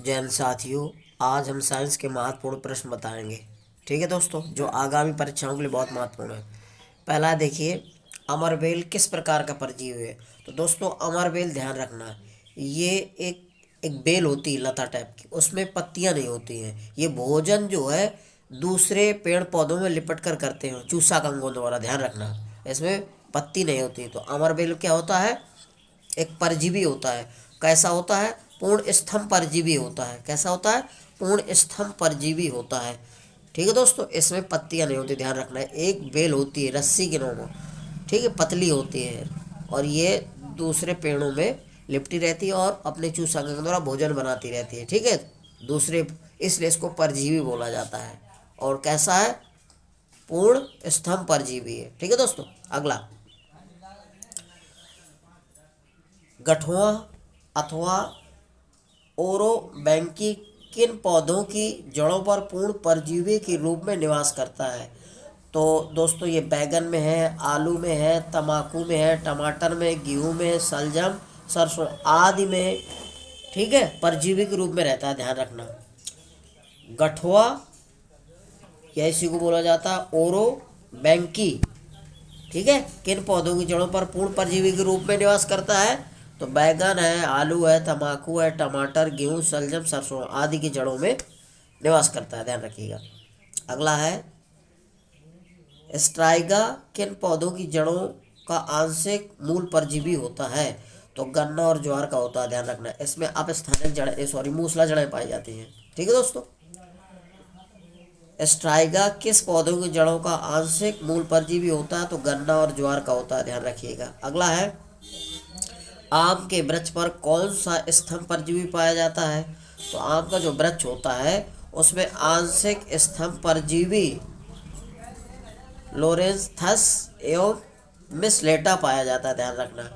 जैन साथियों, आज हम साइंस के महत्वपूर्ण प्रश्न बताएंगे। ठीक है दोस्तों, जो आगामी परीक्षाओं के लिए बहुत महत्वपूर्ण है। पहला देखिए, अमरबेल किस प्रकार का परजीवी है। तो दोस्तों, अमरबेल ध्यान रखना, ये एक एक बेल होती है लता टाइप की, उसमें पत्तियां नहीं होती हैं। ये भोजन जो है दूसरे पेड़ पौधों में लिपट कर करते हैं, चूसा कंगों द्वारा। ध्यान रखना, इसमें पत्ती नहीं होती। तो अमरबेल क्या होता है? एक परजीवी होता है। कैसा होता है? पूर्ण स्तंभ परजीवी होता है। कैसा होता है? पूर्ण स्तंभ परजीवी होता है। ठीक है दोस्तों, इसमें पत्तियां नहीं होती। ध्यान रखना है, एक बेल होती है रस्सी के नोक में, ठीक है, पतली होती है, और ये दूसरे पेड़ों में लिपटी रहती है और अपने चूसा के द्वारा भोजन बनाती रहती है। ठीक है, दूसरे, इसलिए इसको परजीवी बोला जाता है। और कैसा है? पूर्ण स्तंभ परजीवी है। ठीक है दोस्तों, अगला, गठुआ अथवा ओरोबैंकी किन पौधों की जड़ों पर पूर्ण परजीवी के रूप में निवास करता है। तो दोस्तों, ये बैगन में है, आलू में है, तम्बाकू में है, टमाटर में, गेहूं में, शलजम, सरसों आदि में, ठीक है, परजीवी के रूप में रहता है। ध्यान रखना, गठुआ या इसी को बोला जाता है ओरोबैंकी, ठीक है, किन पौधों की जड़ों पर पूर्ण परजीवी के रूप में निवास करता है। तो बैगन है, आलू है, तम्बाकू है, टमाटर, गेहूं, शलजम, सरसों आदि की जड़ों में निवास करता है। ध्यान रखिएगा। अगला है, स्ट्राइगा किन पौधों की जड़ों का आंशिक मूल परजीवी होता है। तो गन्ना और ज्वार का होता है। ध्यान रखना, इसमें अपस्थानिक जड़ें, सॉरी, मूसला जड़ें पाई जाती हैं। ठीक है दोस्तों, स्ट्राइगा किस पौधों की जड़ों का आंशिक मूल परजीवी होता है। तो गन्ना और ज्वार का होता है। ध्यान रखिएगा। अगला है, आम के वृक्ष पर कौन सा स्तंभ परजीवी पाया जाता है। तो आम का जो वृक्ष होता है उसमें आंशिक स्तंभ परजीवी लोरेंथस एवं मिसलेटा पाया जाता है। ध्यान रखना,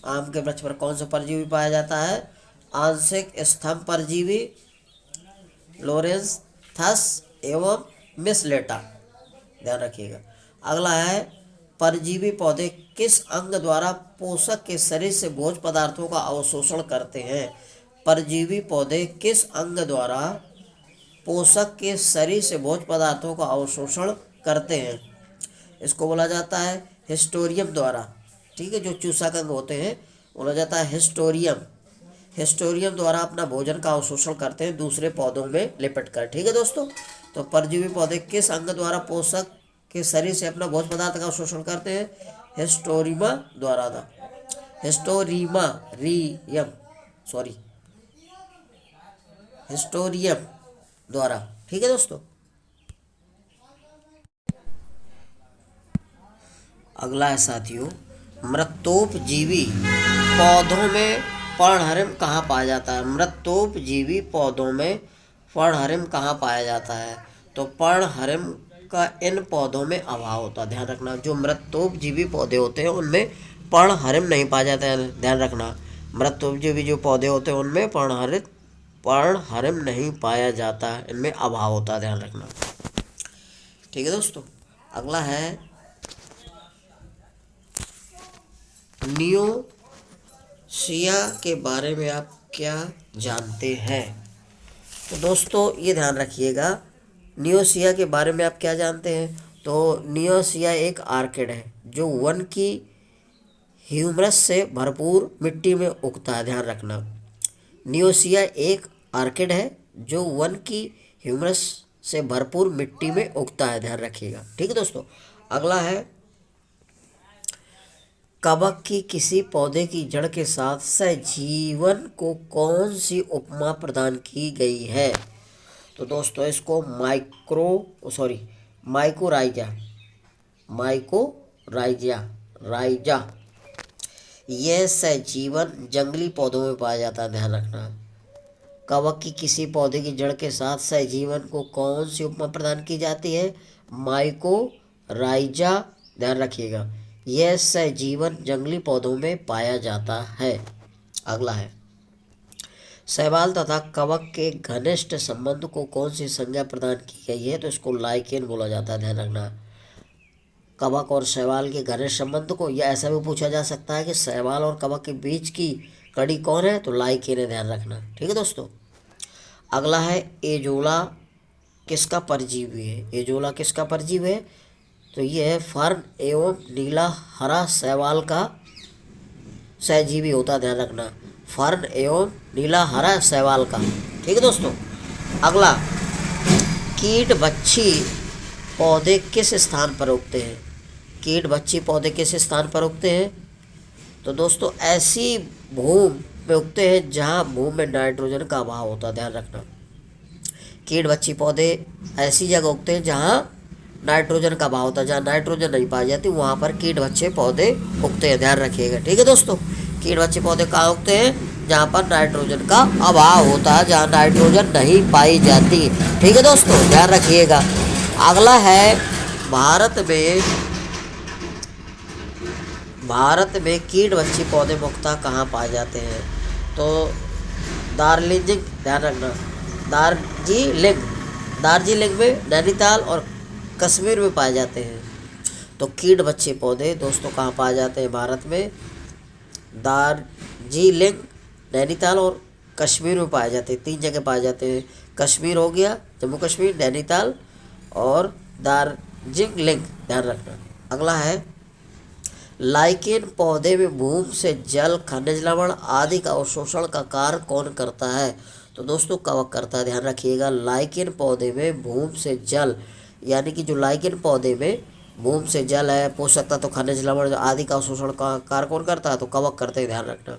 आम के वृक्ष पर कौन सा परजीवी पाया जाता है? आंशिक स्तंभ परजीवी लोरेंथस एवं मिसलेटा। ध्यान रखिएगा। अगला है, परजीवी पौधे किस अंग द्वारा पोषक के शरीर से भोज्य पदार्थों का अवशोषण करते हैं। परजीवी पौधे किस अंग द्वारा पोषक के शरीर से भोज्य पदार्थों का अवशोषण करते हैं। इसको बोला जाता है हिस्टोरियम द्वारा। ठीक है, जो चूसा कंग होते हैं बोला जाता है हिस्टोरियम। हिस्टोरियम द्वारा अपना भोजन का अवशोषण करते हैं दूसरे पौधों में लिपट कर। ठीक है दोस्तों, तो परजीवी पौधे किस अंग द्वारा पोषक के शरीर से अपना भोज्य पदार्थ का अवशोषण करते हैं? हिस्टोरिमा द्वारा था। हिस्टोरिमा रियम, सॉरी, हिस्टोरियम द्वारा। ठीक है दोस्तों, अगला है साथियों, मृतोपजीवी पौधों में पर्णहरिम कहाँ पाया जाता है। मृतोपजीवी पौधों में पर्णहरिम कहाँ पाया जाता है। तो पर्णहरिम का इन पौधों में अभाव होता है। ध्यान रखना, जो मृतोपजीवी पौधे होते हैं उनमें पर्णहरिम नहीं पाया जाता है। ध्यान रखना, मृतोपजीवी जो पौधे होते हैं उनमें पर्णहरिम नहीं पाया जाता है, इनमें अभाव होता है। ध्यान रखना। ठीक है दोस्तों, अगला है, नियोसिया के बारे में आप क्या जानते हैं। तो दोस्तों, ये ध्यान रखिएगा, नियोसिया के बारे में आप क्या जानते हैं। तो नियोसिया एक आर्किड है जो वन की ह्यूमरस से भरपूर मिट्टी में उगता है। ध्यान रखना, नियोसिया एक आर्किड है जो वन की ह्यूमरस से भरपूर मिट्टी में उगता है। ध्यान रखिएगा। ठीक है दोस्तों, अगला है, कवक की किसी पौधे की जड़ के साथ सहजीवन को कौन सी उपमा प्रदान की गई है। तो दोस्तों, इसको माइकोराइजा, माइकोराइजा राइजा, यह सहजीवन जंगली पौधों में पाया जाता है। ध्यान रखना, कवक की किसी पौधे की जड़ के साथ सहजीवन को कौन सी उपमा प्रदान की जाती है? माइकोराइजा। ध्यान रखिएगा, यह सहजीवन जंगली पौधों में पाया जाता है। अगला है, शैवाल तथा कवक के घनिष्ठ संबंध को कौन सी संज्ञा प्रदान की गई है। तो इसको लाइकेन बोला जाता है। ध्यान रखना, कवक और शैवाल के घनिष्ठ संबंध को, या ऐसा भी पूछा जा सकता है कि शैवाल और कवक के बीच की कड़ी कौन है। तो लाइकेन है। ध्यान रखना। ठीक है दोस्तों, अगला है एजोला किसका परजीवी है? एजोला किसका परजीवी है? तो ये है फर्न एवं नीला हरा शैवाल का सहजीवी होता है, ध्यान रखना। फर्न एवं नीला हरा शैवाल का। ठीक है दोस्तों। अगला, कीट बच्छी पौधे किस स्थान पर उगते हैं? कीट बच्छी पौधे किस स्थान पर उगते हैं? तो दोस्तों ऐसी भूमि में उगते हैं जहाँ भूमि में नाइट्रोजन का अभाव होता है, ध्यान रखना। कीट बच्छी पौधे ऐसी जगह उगते हैं जहाँ नाइट्रोजन का अभाव होता है, जहाँ नाइट्रोजन नहीं पाई जाती वहाँ पर कीट बच्छे पौधे उगते हैं, ध्यान रखिएगा। ठीक है दोस्तों। कीट बच्छे पौधे कहाँ उगते हैं? जहाँ पर नाइट्रोजन का अभाव होता है, जहाँ नाइट्रोजन नहीं पाई जाती। ठीक है दोस्तों, ध्यान रखिएगा। अगला है, भारत में कीट बच्छी पौधे मुख्यतः कहाँ पाए जाते हैं? तो दार्जिलिंग, ध्यान रखना, दार्जिलिंग में, नैनीताल और कश्मीर में पाए जाते हैं। तो कीट बच्छे पौधे दोस्तों कहाँ पाए जाते हैं भारत में? दार्जिलिंग, नैनीताल और कश्मीर में पाए जाते हैं। 3 जगह पाए जाते हैं। कश्मीर हो गया, जम्मू कश्मीर, नैनीताल और दार्जिलिंग, ध्यान रखना। अगला है, लाइकेन पौधे में भूमि से जल, खनिज लवण आदि का अवशोषण का कार्य कौन करता है? तो दोस्तों कवक करता है, ध्यान रखिएगा। लाइकेन पौधे में भूमि से जल, यानी कि जो लाइकेन पौधे में भूमि से जल है, पोषक तत्व, खनिज लवण आदि का अवशोषण का कार्य कौन करता है? तो कवक करते हैं, ध्यान रखना।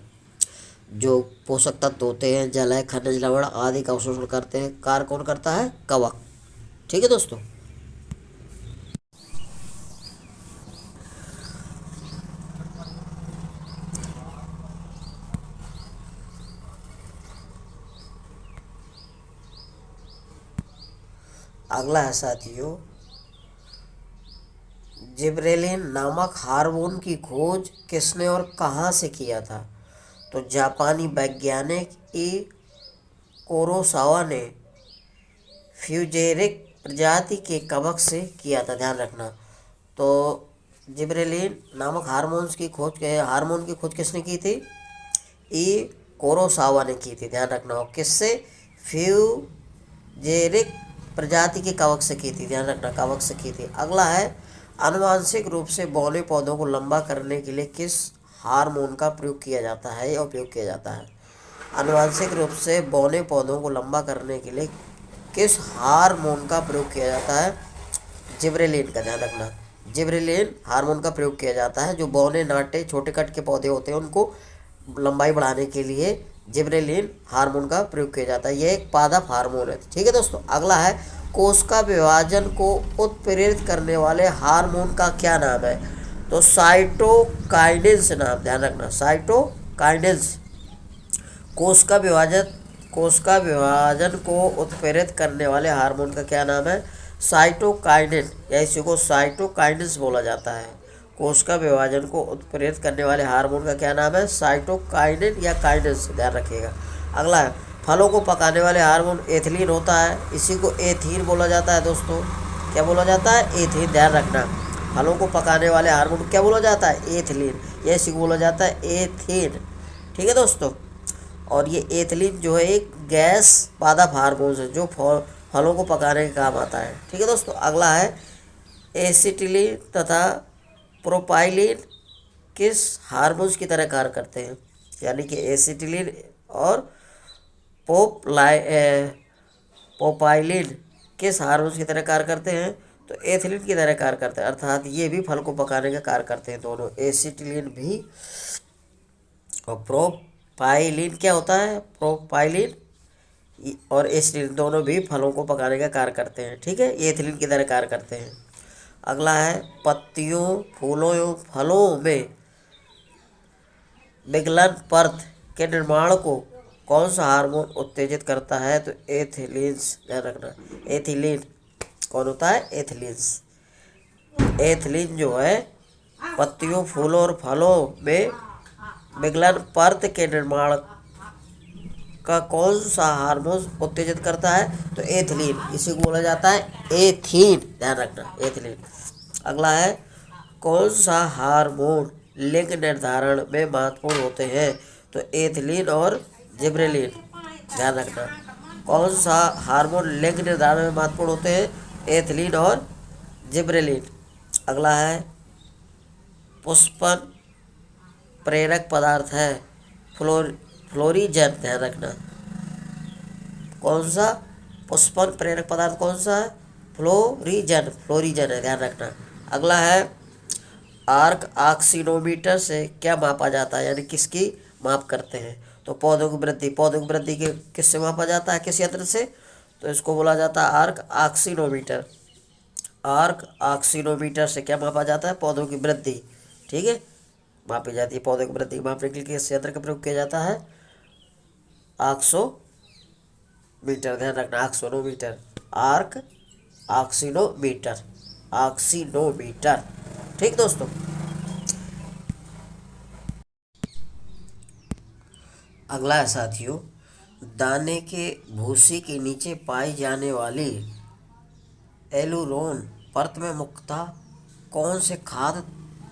जो पोषक तत्व होते हैं, जल है, खनिज लवण आदि का अवशोषण करते हैं, कार्य कौन करता है? कवक। ठीक है दोस्तों। अगला है साथियों, जिबरेलिन नामक हार्मोन की खोज किसने और कहाँ से किया था? तो जापानी वैज्ञानिक ई कोरोसावा ने फ्यूजेरिक प्रजाति के कवक से किया था, ध्यान रखना। तो जिबरेलिन नामक हार्मोन की खोज किसने की थी? ई कोरोसावा ने की थी, ध्यान रखना। और किससे? फ्यूजेरिक प्रजाति के कवक से की थी, ध्यान रखना, कवक से की थी। अगला है, आनुवांशिक रूप से बौने पौधों को लंबा करने के लिए किस हार्मोन का प्रयोग किया जाता है या उपयोग किया जाता है? आनुवांशिक रूप से बौने पौधों को लंबा करने के लिए किस हार्मोन का प्रयोग किया जाता है? जिबरेलिन का, ध्यान रखना। जिबरेलिन हार्मोन का प्रयोग किया जाता है। जो बौने नाटे छोटे कट के पौधे होते हैं उनको लंबाई बढ़ाने के लिए जिबरेलिन हार्मोन का प्रयोग किया जाता है। यह एक पादप हार्मोन है। ठीक है दोस्तों। अगला है, कोशिका विभाजन को उत्प्रेरित करने वाले हार्मोन का क्या नाम है? तो साइटोकाइनेंस नाम, ध्यान रखना, साइटोकाइनेंस। कोशिका विभाजन को उत्प्रेरित करने वाले हार्मोन का क्या नाम है? साइटोकाइनेन, या इसी को साइटोकाइनेंस बोला जाता है। कोशिका विभाजन को उत्प्रेरित करने वाले हार्मोन का क्या नाम है? साइटोकाइनेन या काइनेंस, ध्यान रखिएगा। अगला है, फलों को पकाने वाले हार्मोन एथिलीन होता है, इसी को एथीन बोला जाता है दोस्तों। क्या बोला जाता है? एथीन, ध्यान रखना। फलों को पकाने वाले हार्मोन क्या बोला जाता है? एथिलीन, या इसी को बोला जाता है एथीन। ठीक है दोस्तों। और ये एथिलीन जो है एक गैस पादप हार्मोन है जो फलों को पकाने के काम आता है। ठीक है दोस्तों। अगला है, एसिटिलीन तथा प्रोपाइलिन किस हार्मोन्स की तरह कार्य करते हैं? यानी कि एसिटिलीन और प्रोपाइलिन किस हार्मोन्स की तरह कार्य करते हैं? तो एथिलीन की तरह कार्य करते हैं, अर्थात ये भी फल को पकाने का कार्य करते हैं दोनों, एसिटिलीन भी और प्रोपाइलिन। क्या होता है? प्रोपाइलिन और एसिटिलीन दोनों भी फलों को पकाने का कार्य करते हैं। ठीक है, ये एथिलीन की तरह कार्य करते हैं। अगला है, पत्तियों, फूलों एवं फलों में विगलन परत के निर्माण को कौन सा हार्मोन उत्तेजित करता है? तो एथिलीन्स, ध्यान रखना। एथिलीन कौन होता है? एथिलीन्स। एथिलीन जो है पत्तियों, फूलों और फलों में विगलन परत के निर्माण का कौन सा हार्मोन उत्तेजित करता है? तो एथिलीन, इसी को बोला जाता है एथीन, ध्यान रखना, एथिलीन। अगला है, कौन सा हार्मोन लिंग निर्धारण में महत्वपूर्ण होते हैं? तो एथिलीन और जिबरेलिन, ध्यान रखना। कौन सा हार्मोन लिंग निर्धारण में महत्वपूर्ण होते हैं? एथिलीन और जिब्रेलिन। अगला है पुष्पन प्रेरक पदार्थ है फ्लोरीजन, ध्यान रखना। कौन सा पुष्पन प्रेरक पदार्थ कौन सा है? फ्लोरीजन, फ्लोरीजन है, ध्यान रखना। अगला है आर्क ऑक्सीनोमीटर से क्या मापा जाता है, यानी किसकी माप करते हैं? तो पौधों की वृद्धि, पौधों की वृद्धि के किससे मापा जाता है, किस यंत्र से? तो इसको बोला जाता है आर्क ऑक्सीनोमीटर। आर्क ऑक्सीनोमीटर से क्या मापा जाता है? पौधों की वृद्धि, ठीक है, मापी जाती है। पौधों की वृद्धि मापने के लिए किस यंत्र का प्रयोग किया जाता है? ऑक्सोमीटर, ध्यान रखना, ऑक्सोनोमीटर, आर्क ऑक्सीनोमीटर, ऑक्सीनोमीटर। ठीक दोस्तों। अगला है साथियों, दाने के भूसी के नीचे पाई जाने वाली एलुरोन परत में मुख्यतः कौन से खाद्य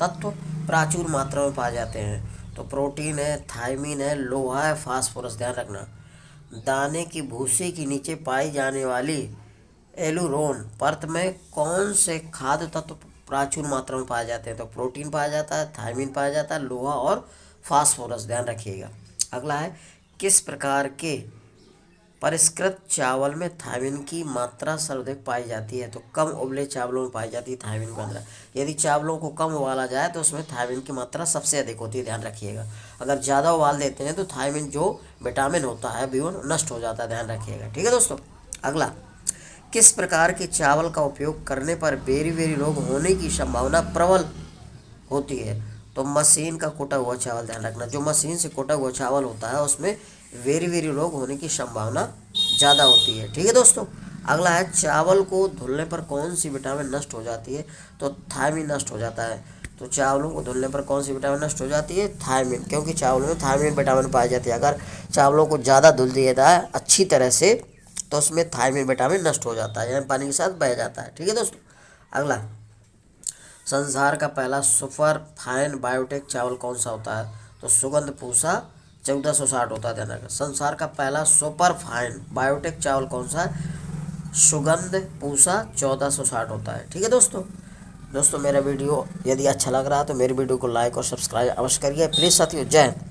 तत्व प्रचुर मात्रा में पाए जाते हैं? तो प्रोटीन है, थायमीन है, लोहा है, फास्फोरस, ध्यान रखना। दाने की भूसी के नीचे पाई जाने वाली एलुरोन परत में कौन से खाद्य तत्व प्रचुर मात्रा में पाए जाते हैं? तो प्रोटीन पाया जाता है, थायमीन पाया जाता है, लोहा और फास्फोरस, ध्यान रखिएगा। अगला है किस प्रकार के परिष्कृत चावल में थायमीन की मात्रा सर्वाधिक पाई जाती है? तो कम उबले चावलों में पाई जाती है थायमीन की मात्रा। यदि चावलों को कम उबाला जाए तो उसमें थायमीन की मात्रा सबसे अधिक होती है, ध्यान रखिएगा। अगर ज़्यादा उबाल देते हैं तो थायमीन जो विटामिन होता है B1 नष्ट हो जाता है, ध्यान रखिएगा। ठीक है दोस्तों। अगला, किस प्रकार के चावल का उपयोग करने पर बेरी रोग होने की संभावना प्रबल होती है? तो मशीन का कुटा हुआ चावल, ध्यान रखना। जो मशीन से कुटा हुआ चावल होता है उसमें वेरी रोग होने की संभावना ज़्यादा होती है। ठीक है दोस्तों। अगला है चावल को धुलने पर कौन सी विटामिन नष्ट हो जाती है? तो थायमीन नष्ट हो जाता है। तो चावलों को धुलने पर कौन सी विटामिन नष्ट हो जाती है? थायमीन, क्योंकि चावलों में थायमीन विटामिन पाई जाती है। अगर चावलों को ज़्यादा धुल दिया जाए अच्छी तरह से तो उसमें थायमीन विटामिन नष्ट हो जाता है, यानी पानी के साथ बह जाता है। ठीक है दोस्तों। अगला, संसार का पहला सुपर फाइन बायोटेक चावल कौन सा होता है? तो सुगंध पूसा 1460 होता है, ध्यान रखना। संसार का पहला सुपर फाइन बायोटेक चावल कौन सा है? सुगंध पूसा 1460 होता है। ठीक है दोस्तों, मेरा वीडियो यदि अच्छा लग रहा है तो मेरे वीडियो को लाइक और सब्सक्राइब अवश्य करिए। प्लीज़ साथियों, जय हिंद।